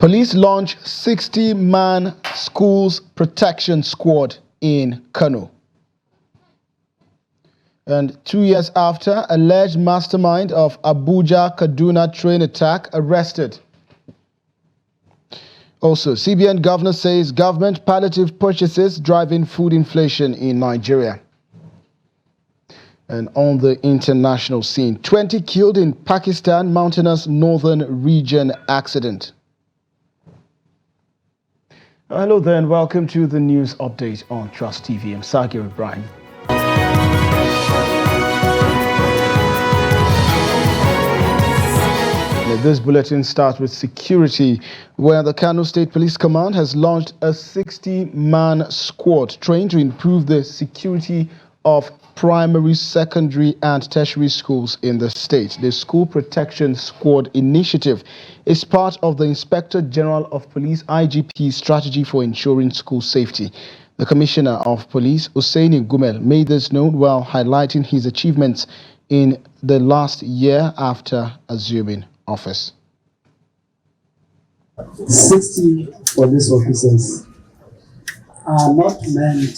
Police launch 60-man schools protection squad in Kano. And 2 years after, alleged mastermind of Abuja-Kaduna train attack arrested. Also, CBN governor says government palliative purchases driving food inflation in Nigeria. And on the international scene, 20 killed in Pakistan mountainous northern region accident. Hello there and welcome to the news update on Trust TV. I'm Sagir Ibrahim. This bulletin starts with security, where the Kano State Police Command has launched a 60-man squad trained to improve the security of primary, secondary and tertiary schools in the state. The School Protection Squad initiative is part of the Inspector General of Police IGP strategy for ensuring school safety. The Commissioner of Police, Hussaini Gumel, made this known while highlighting his achievements in the last year after assuming office. 60 police officers are not meant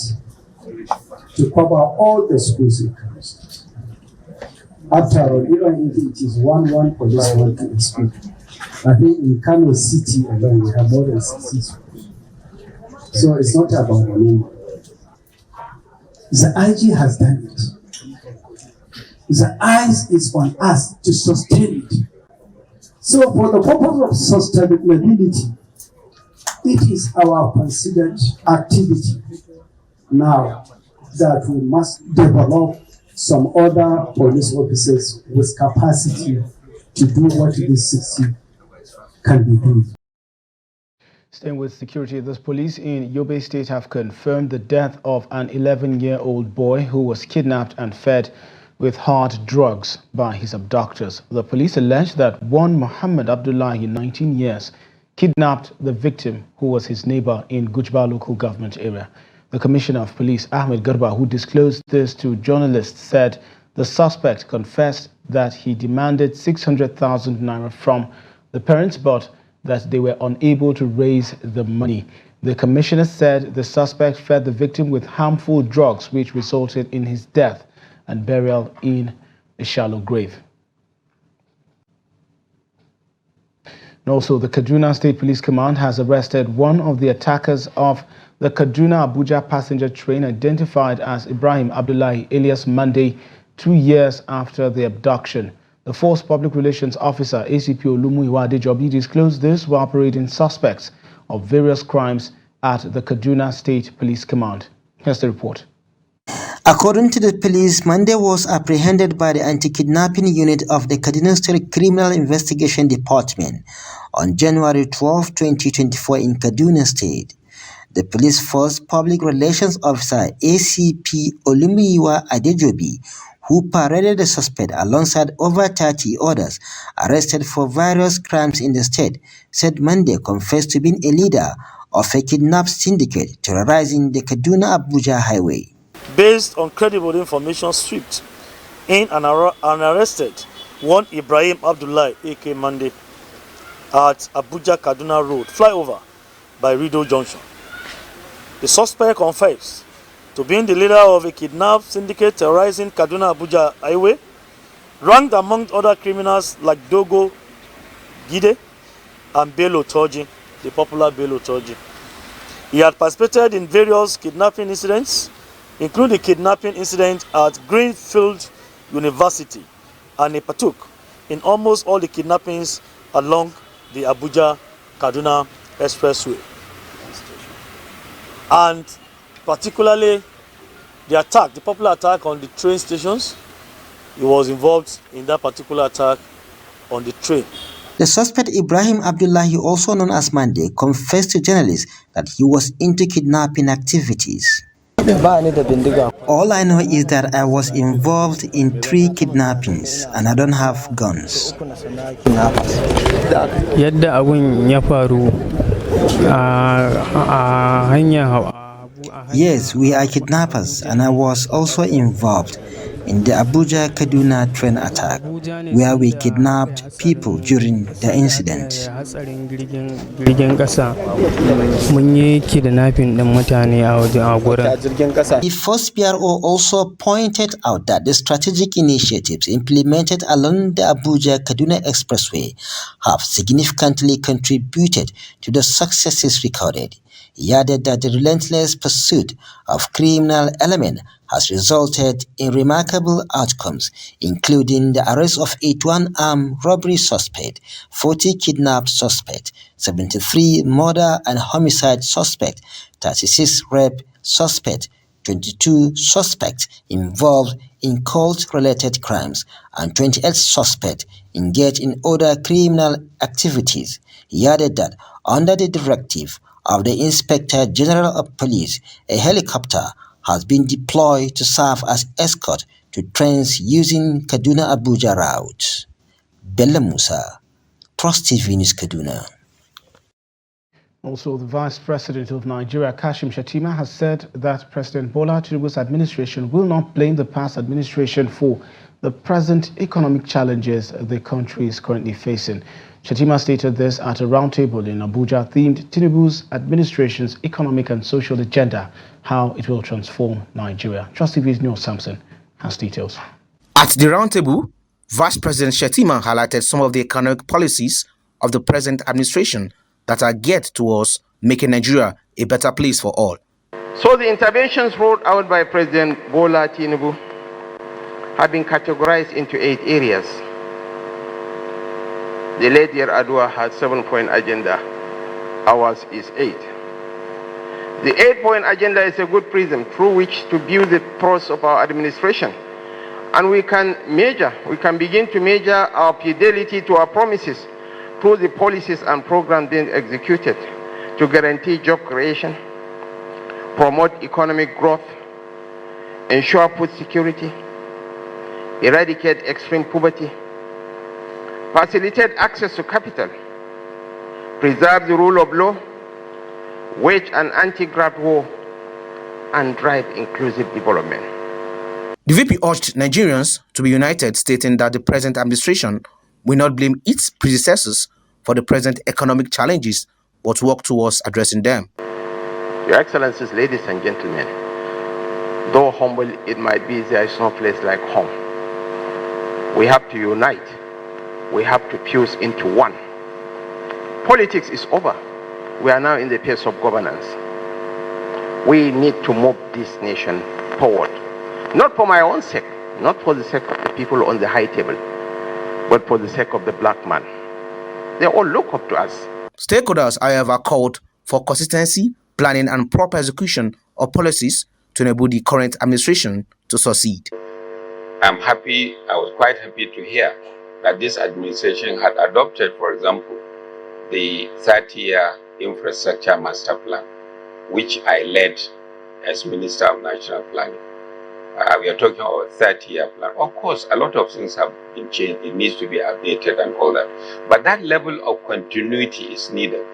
to cover all the schools in Kano State. After all, even if it is one policeman to a school, I think in Kano City alone we have more than 60 schools. So it's not about the number. The IG has done it. The eyes is on us to sustain it. So for the purpose of sustainability, it is our considered activity now that we must develop some other police officers with capacity to do what this 60 can be done. Staying with security, the police in Yobe State have confirmed the death of an 11-year-old boy who was kidnapped and fed with hard drugs by his abductors. The police allege that one Muhammad Abdullahi, 19 years, kidnapped the victim, who was his neighbor in Gujba local government area. The Commissioner of Police, Ahmed Garba, who disclosed this to journalists, said the suspect confessed that he demanded 600,000 naira from the parents, but that they were unable to raise the money. The Commissioner said the suspect fed the victim with harmful drugs, which resulted in his death and burial in a shallow grave. And also, the Kaduna State Police Command has arrested one of the attackers of the Kaduna-Abuja passenger train, identified as Ibrahim Abdullahi alias Monday, 2 years after the abduction. The Force Public Relations Officer, ACP Olumuyiwa Adejobi, disclosed this while parading suspects of various crimes at the Kaduna State Police Command. Here's the report. According to the police, Monday was apprehended by the anti-kidnapping unit of the Kaduna State Criminal Investigation Department on January 12, 2024 in Kaduna State. The police force public relations officer ACP Olumuyiwa Adejobi, who paraded the suspect alongside over 30 others arrested for various crimes in the state, said Monday confessed to being a leader of a kidnap syndicate terrorizing the Kaduna-Abuja highway. Based on credible information swept in and arrested one Ibrahim Abdullahi A.K. Monday at Abuja-Kaduna Road flyover by Rido Junction. The suspect confessed to being the leader of a kidnap syndicate terrorizing Kaduna-Abuja highway, ranked among other criminals like Dogo Gide and Bello Toji, the popular Bello Toji. He had participated in various kidnapping incidents, including the kidnapping incident at Greenfield University, and he partook in almost all the kidnappings along the Abuja-Kaduna Expressway. And particularly the popular attack on the train stations, he was involved in that particular attack on the train. The suspect Ibrahim Abdullahi, also known as Monday, confessed to journalists that he was into kidnapping activities. All I know is that I was involved in 3 kidnappings and I don't have guns. Yes, we are kidnappers and I was also involved. in the Abuja-Kaduna train attack, where we kidnapped people during the incident. The first PRO also pointed out that the strategic initiatives implemented along the Abuja-Kaduna Expressway have significantly contributed to the successes recorded. He added that the relentless pursuit of criminal elements has resulted in remarkable outcomes, including the arrest of 81 armed robbery suspects, 40 kidnapped suspects, 73 murder and homicide suspects, 36 rape suspects, 22 suspects involved in cult-related crimes, and 28 suspects engaged in other criminal activities. He added that under the directive of the Inspector General of Police, a helicopter has been deployed to serve as escort to trains using Kaduna-Abuja route. Bello Musa, Trust TV News, Kaduna. Also, the Vice President of Nigeria, Kashim Shettima, has said that President Bola Tinubu's administration will not blame the past administration for the present economic challenges the country is currently facing. Shettima stated this at a roundtable in Abuja themed Tinubu's administration's economic and social agenda, how it will transform Nigeria. Trust TV's Neil Sampson has details. At the roundtable, Vice President Shettima highlighted some of the economic policies of the present administration that are geared towards making Nigeria a better place for all. So the interventions rolled out by President Bola Tinubu have been categorized into 8 areas. The late Yar'Adua had 7-point agenda. Ours is 8. The 8-point agenda is a good prism through which to view the pros of our administration. And we can begin to measure our fidelity to our promises through the policies and programs being executed to guarantee job creation, promote economic growth, ensure food security, eradicate extreme poverty, facilitate access to capital, preserve the rule of law, wage an anti-graft war, and drive inclusive development. The VP urged Nigerians to be united, stating that the present administration will not blame its predecessors for the present economic challenges, but work towards addressing them. Your Excellencies, ladies and gentlemen, though humble it might be, there is no place like home. We have to unite. We have to fuse into one. Politics is over. We are now in the phase of governance. We need to move this nation forward. Not for my own sake, not for the sake of the people on the high table, but for the sake of the black man. They all look up to us. Stakeholders, however, called for consistency, planning, and proper execution of policies to enable the current administration to succeed. I was quite happy to hear that this administration had adopted, for example, the 30-year infrastructure master plan, which I led as Minister of National Planning. We are talking about a 30-year plan. Of course, a lot of things have been changed. It needs to be updated and all that. But that level of continuity is needed.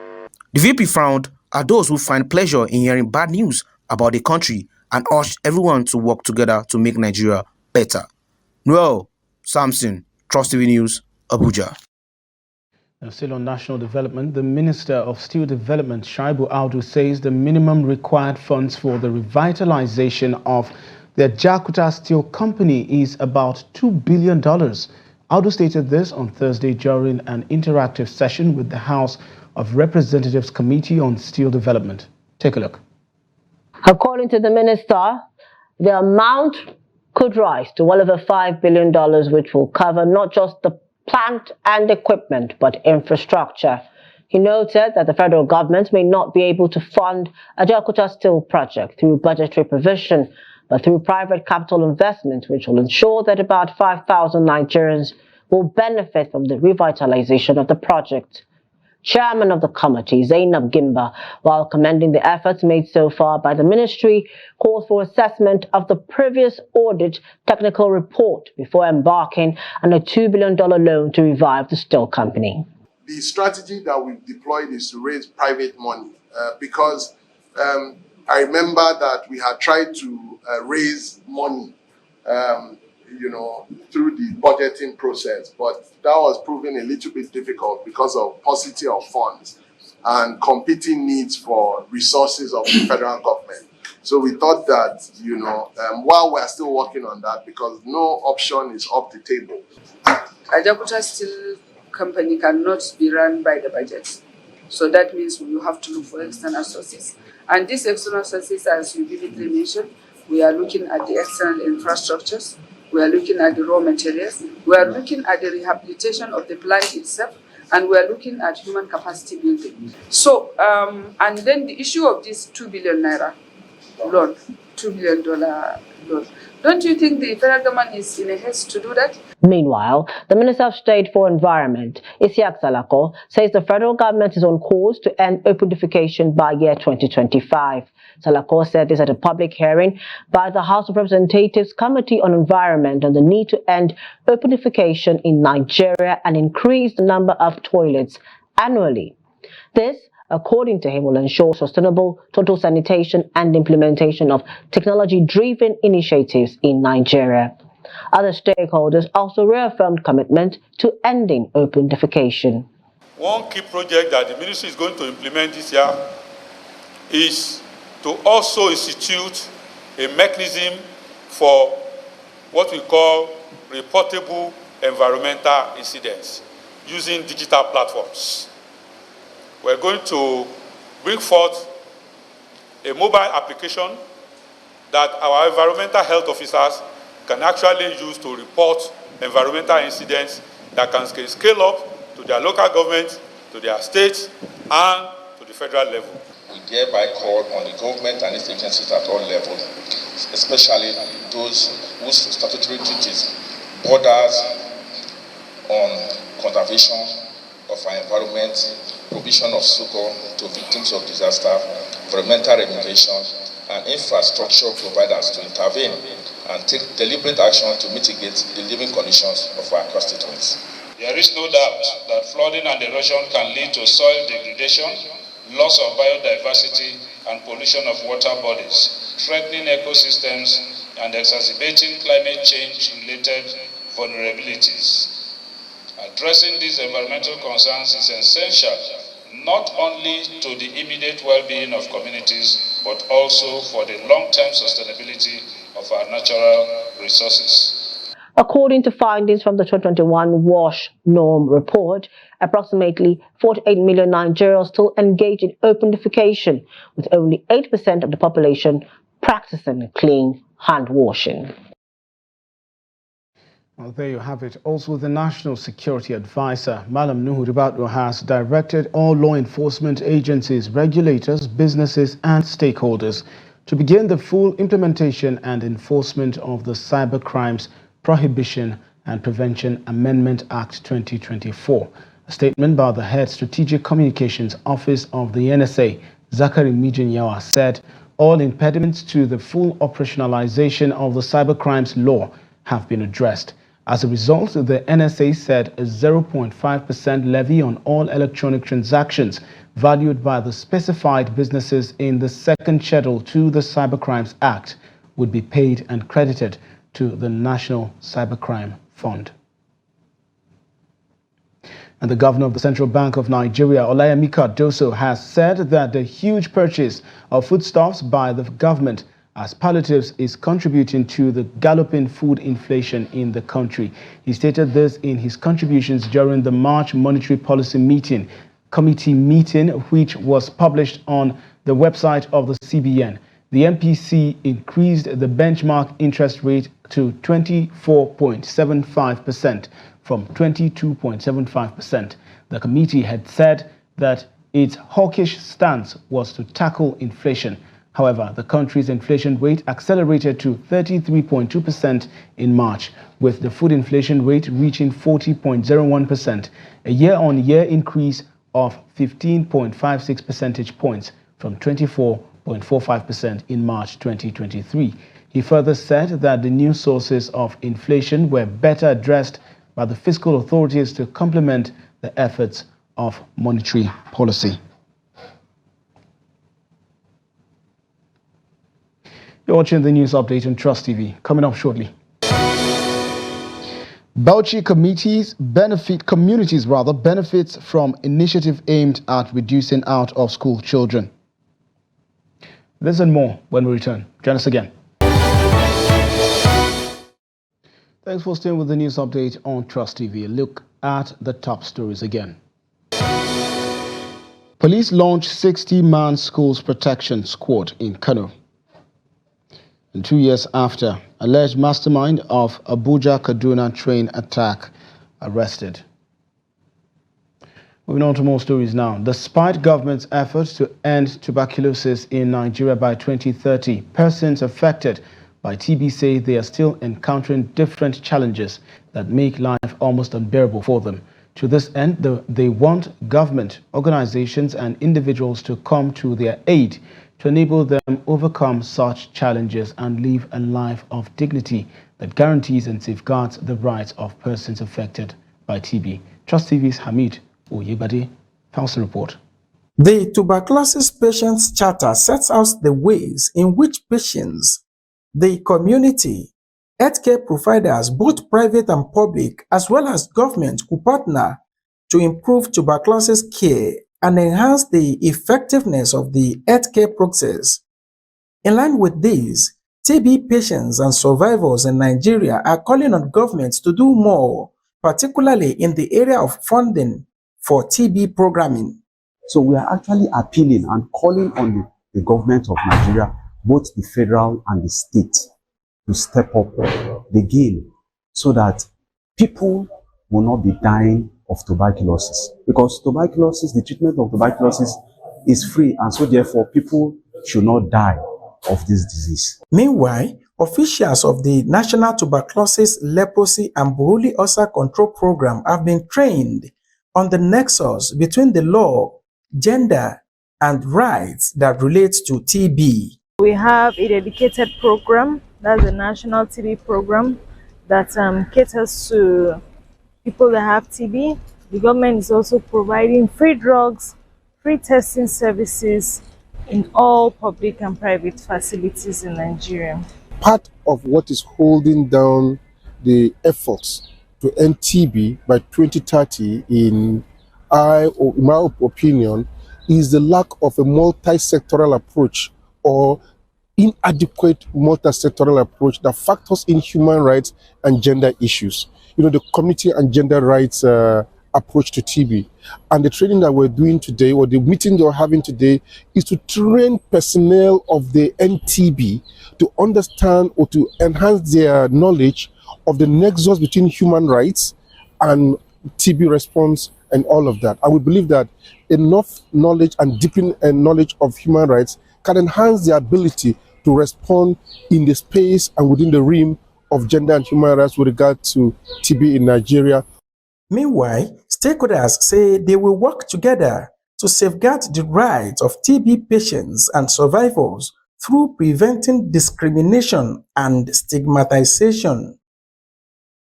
The VP frowned at those who find pleasure in hearing bad news about the country and urged everyone to work together to make Nigeria better. Noel Samson, Trust TV News, Abuja. Now, still on national development, the Minister of Steel Development, Shaibu Audu, says the minimum required funds for the revitalization of the Jakarta Steel Company is about $2 billion. Audu stated this on Thursday during an interactive session with the House of Representatives Committee on Steel Development. Take a look. According to the minister, the amount could rise to well over $5 billion, which will cover not just the plant and equipment, but infrastructure. He noted that the federal government may not be able to fund a Jakarta Steel project through budgetary provision, but through private capital investment, which will ensure that about 5,000 Nigerians will benefit from the revitalization of the project. Chairman of the committee, Zainab Gimba, while commending the efforts made so far by the ministry, called for assessment of the previous audit technical report before embarking on a $2 billion loan to revive the steel company. The strategy that we've deployed is to raise private money because I remember that we had tried to raise money through the budgeting process, but that was proving a little bit difficult because of paucity of funds and competing needs for resources of the federal government. So we thought that, while we're still working on that, because no option is off the table. Ajakuta Steel Company cannot be run by the budget. So that means we have to look for external sources. And these external sources, as you vividly mentioned, we are looking at the external infrastructures, we are looking at the raw materials, we are looking at the rehabilitation of the plant itself, and we are looking at human capacity building. So, and then the issue of this 2 billion naira loan, $2 billion loan. Don't you think the federal government is in a haste to do that? Meanwhile, the Minister of State for Environment, Isiaq Salako, says the federal government is on course to end open defecation by year 2025. Salako said this at a public hearing by the House of Representatives Committee on Environment on the need to end open defecation in Nigeria and increase the number of toilets annually. This, according to him, will ensure sustainable total sanitation and implementation of technology-driven initiatives in Nigeria. Other stakeholders also reaffirmed commitment to ending open defecation. One key project that the ministry is going to implement this year is to also institute a mechanism for what we call reportable environmental incidents using digital platforms. We're going to bring forth a mobile application that our environmental health officers can actually use to report environmental incidents that can scale up to their local government, to their states, and to the federal level. We thereby call on the government and its agencies at all levels, especially those whose statutory duties borders on conservation of our environment, provision of succor to victims of disaster, environmental remediation, and infrastructure providers to intervene and take deliberate action to mitigate the living conditions of our constituents. There is no doubt that flooding and erosion can lead to soil degradation, loss of biodiversity, and pollution of water bodies, threatening ecosystems and exacerbating climate change-related vulnerabilities. Addressing these environmental concerns is essential not only to the immediate well-being of communities, but also for the long-term sustainability of our natural resources. According to findings from the 2021 WASH Norm report, approximately 48 million Nigerians still engage in open defecation, with only 8% of the population practicing clean hand washing. Well, there you have it. Also, the National Security Advisor, Malam Nuhu Ribadu, has directed all law enforcement agencies, regulators, businesses and stakeholders to begin the full implementation and enforcement of the Cybercrimes Prohibition and Prevention Amendment Act 2024. A statement by the Head Strategic Communications Office of the NSA, Zachary Mijinyawa, said all impediments to the full operationalization of the cybercrimes law have been addressed. As a result, the NSA said a 0.5% levy on all electronic transactions valued by the specified businesses in the second schedule to the Cybercrimes Act would be paid and credited to the National Cybercrime Fund. And the governor of the Central Bank of Nigeria, Olayemi Cardoso, has said that the huge purchase of foodstuffs by the government as palliatives is contributing to the galloping food inflation in the country. He stated this in his contributions during the March Monetary Policy Committee meeting, which was published on the website of the CBN. The MPC increased the benchmark interest rate to 24.75% from 22.75%. The committee had said that its hawkish stance was to tackle inflation. However, the country's inflation rate accelerated to 33.2% in March, with the food inflation rate reaching 40.01%, a year-on-year increase of 15.56 percentage points from 24.45% in March 2023. He further said that the new sources of inflation were better addressed by the fiscal authorities to complement the efforts of monetary policy. You're watching the news update on Trust TV. Coming up shortly. Bauchi communities benefits from initiative aimed at reducing out-of-school children. This and more when we return. Join us again. Thanks for staying with the news update on Trust TV. Look at the top stories again. Police launched 60-man schools protection squad in Kano. And 2 years after, alleged mastermind of Abuja-Kaduna train attack arrested. Moving on to more stories now. Despite government's efforts to end tuberculosis in Nigeria by 2030, persons affected by TB say they are still encountering different challenges that make life almost unbearable for them. To this end, they want government, organizations and individuals to come to their aid to enable them overcome such challenges and live a life of dignity that guarantees and safeguards the rights of persons affected by TB. Trust TV's Hamid Oyebade files a report. The Tuberculosis Patients Charter sets out the ways in which patients, the community, healthcare providers, both private and public, as well as government, could partner to improve tuberculosis care and enhance the effectiveness of the healthcare process. In line with this, TB patients and survivors in Nigeria are calling on governments to do more, particularly in the area of funding for TB programming. So we are actually appealing and calling on the government of Nigeria, both the federal and the state, to step up the game so that people will not be dying of tuberculosis. Because tuberculosis, the treatment of tuberculosis is free, and so therefore people should not die of this disease. Meanwhile, officials of the National Tuberculosis, Leprosy and Buruli Ulcer Control Program have been trained on the nexus between the law, gender, and rights that relate to TB. We have a dedicated program, that's the National TB Program, that caters to people that have TB. The government is also providing free drugs, free testing services in all public and private facilities in Nigeria. Part of what is holding down the efforts to end TB by 2030, in my opinion, is the lack of a multi-sectoral approach or inadequate multi-sectoral approach that factors in human rights and gender issues. You know, the community and gender rights approach to TB. And the training that we're doing today, or the meeting that we're having today, is to train personnel of the NTB to understand or to enhance their knowledge of the nexus between human rights and TB response and all of that. And we believe that enough knowledge and deepening knowledge of human rights can enhance their ability to respond in the space and within the realm of gender and human rights with regard to TB in Nigeria. Meanwhile, stakeholders say they will work together to safeguard the rights of TB patients and survivors through preventing discrimination and stigmatization.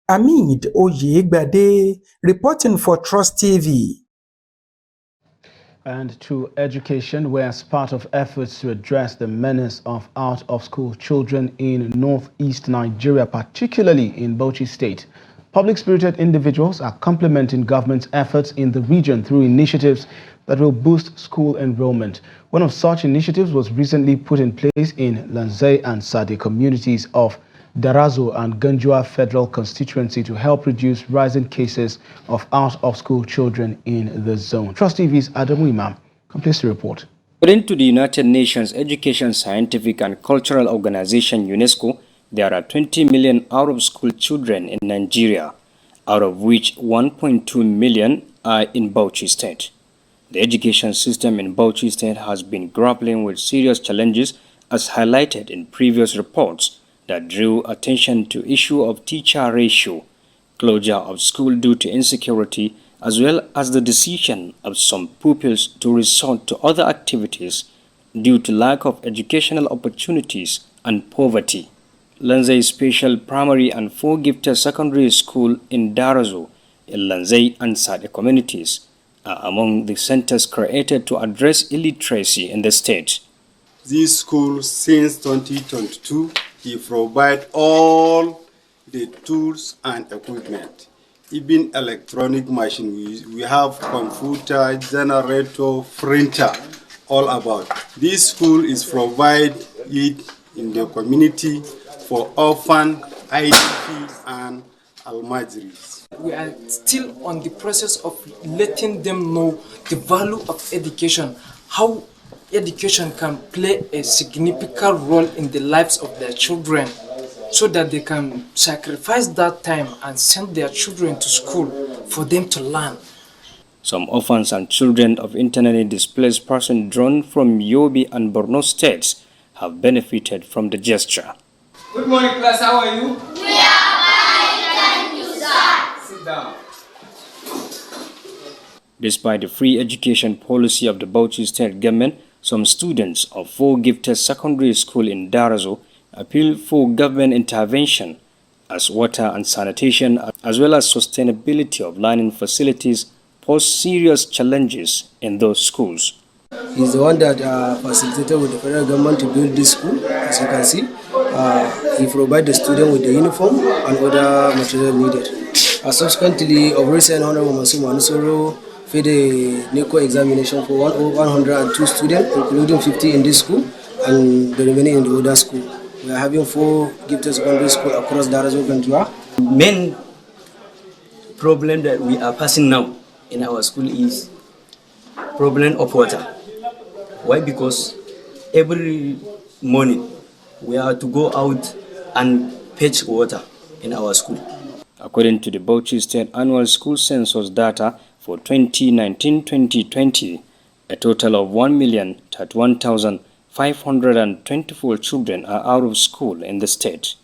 Hamid Oyebade, reporting for Trust TV. And to education, where as part of efforts to address the menace of out-of-school children in northeast Nigeria, particularly in Bauchi State, public-spirited individuals are complementing government's efforts in the region through initiatives that will boost school enrollment. One of such initiatives was recently put in place in Lanzai and Sade communities of Darazo and Ganjua Federal Constituency to help reduce rising cases of out-of-school children in the zone. Trust TV's Adamu Imam completes the report. According to the United Nations Education, Scientific and Cultural Organization, UNESCO, there are 20 million out-of-school children in Nigeria, out of which 1.2 million are in Bauchi State. The education system in Bauchi State has been grappling with serious challenges, as highlighted in previous reports that drew attention to issue of teacher ratio, closure of school due to insecurity, as well as the decision of some pupils to resort to other activities due to lack of educational opportunities and poverty. Lanzai Special Primary and 4-gifted secondary school in Darazo, in Lanzai and Sade communities are among the centers created to address illiteracy in the state. This school, since 2022, he provide all the tools and equipment, even electronic machine. We have computer, generator, printer, all about. This school is provide it in the community for orphan, IDP, and almajiris. We are still on the process of letting them know the value of education, how education can play a significant role in the lives of their children, so that they can sacrifice that time and send their children to school for them to learn. Some orphans and children of internally displaced persons drawn from Yobe and Borno states have benefited from the gesture. Good morning, class. How are you? We are fine, thank you, sir. Sit down. Despite the free education policy of the Bauchi state government, some students of 4 gifted secondary school in Darazo appeal for government intervention as water and sanitation as well as sustainability of learning facilities pose serious challenges in those schools. He's the one that facilitated with the federal government to build this school. As you can see, he provided the student with the uniform and other material needed. Subsequently, of recent Honorable Masumu Anusoro for the NECO examination for 102 students, including 50 in this school and the remaining in the other school. We are having 4 gifted secondary schools across Darazo Ventura. Main problem that we are passing now in our school is problem of water. Why? Because every morning we are to go out and fetch water in our school. According to the Bauchi State Annual School Census data for 2019-2020, a total of 1,031,524 children are out of school in the state.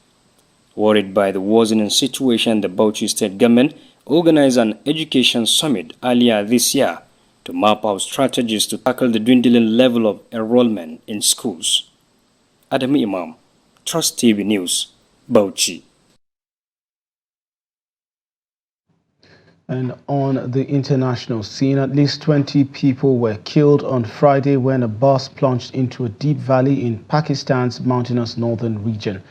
Worried by the worsening situation, the Bauchi State government organized an education summit earlier this year to map out strategies to tackle the dwindling level of enrollment in schools. Adam Imam, Trust TV News, Bauchi. And on the international scene, at least 20 people were killed on Friday when a bus plunged into a deep valley in Pakistan's mountainous northern region.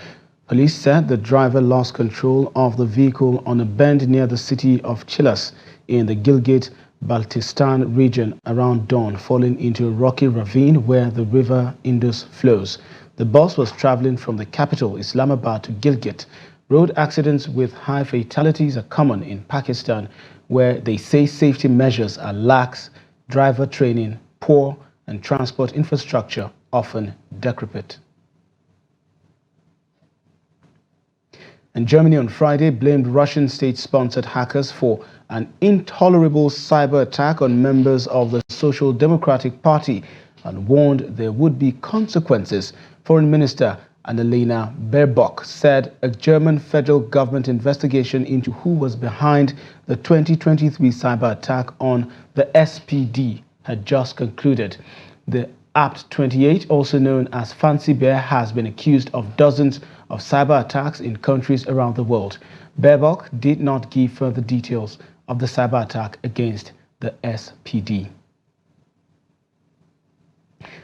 Police said the driver lost control of the vehicle on a bend near the city of Chilas in the Gilgit-Baltistan region around dawn, falling into a rocky ravine where the river Indus flows. The bus was traveling from the capital, Islamabad, to Gilgit. Road accidents with high fatalities are common in Pakistan, where they say safety measures are lax, driver training poor, and transport infrastructure often decrepit. And Germany on Friday blamed Russian state-sponsored hackers for an intolerable cyber attack on members of the Social Democratic Party and warned there would be consequences. Foreign Minister Annalena Baerbock said a German federal government investigation into who was behind the 2023 cyber attack on the SPD had just concluded. The Apt-28, also known as Fancy Bear, has been accused of dozens of cyber attacks in countries around the world. Baerbock did not give further details of the cyber attack against the SPD.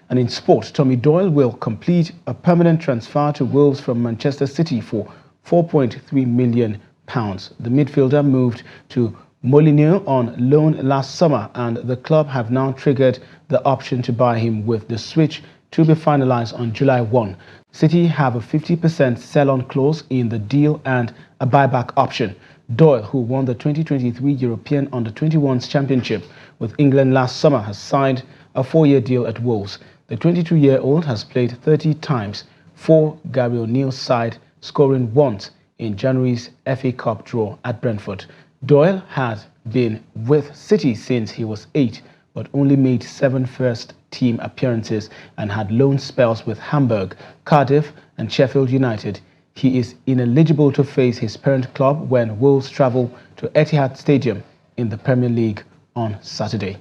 And in sport, Tommy Doyle will complete a permanent transfer to Wolves from Manchester City for £4.3 million. The midfielder moved to Molineux on loan last summer, and the club have now triggered the option to buy him, with the switch to be finalised on July 1. City have a 50% sell-on clause in the deal and a buyback option. Doyle, who won the 2023 European Under-21s Championship with England last summer, has signed a 4-year deal at Wolves. The 22-year-old has played 30 times for Gary O'Neill's side, scoring once in January's FA Cup draw at Brentford. Doyle had been with City since he was 8, but only made 7 first-team appearances and had loan spells with Hamburg, Cardiff and Sheffield United. He is ineligible to face his parent club when Wolves travel to Etihad Stadium in the Premier League on Saturday.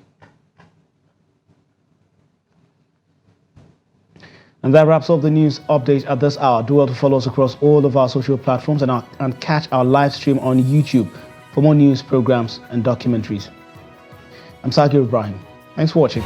And that wraps up the news update at this hour. Do well to follow us across all of our social platforms and catch our live stream on YouTube for more news, programs and documentaries. I'm Sakir Ibrahim. Thanks for watching.